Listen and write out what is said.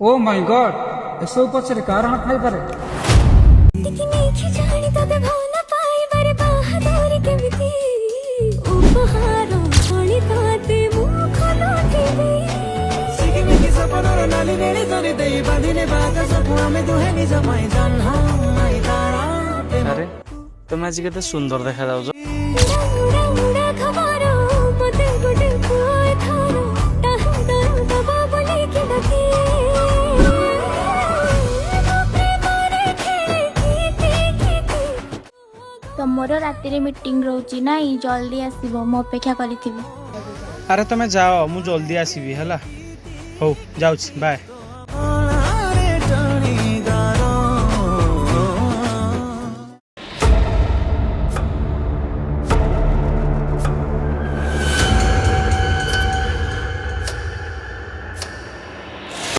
Oh my God एसो पछरे कारण खाई पारे আরে তুমি আজকে তো সুন্দর দেখা যাও। ତମର ରାତିରେ ମିଟିଂ ରହୁଛି ନାଇଁ, ଜଲ୍ଦି ଆସିବ, ମୁଁ ଅପେକ୍ଷା କରିଥିବି। ଆରେ ତମେ ଯାଅ, ମୁଁ ଜଲ୍ଦି ଆସିବି ହେଲା। ହଉ ଯାଉଛି, ବାଏ।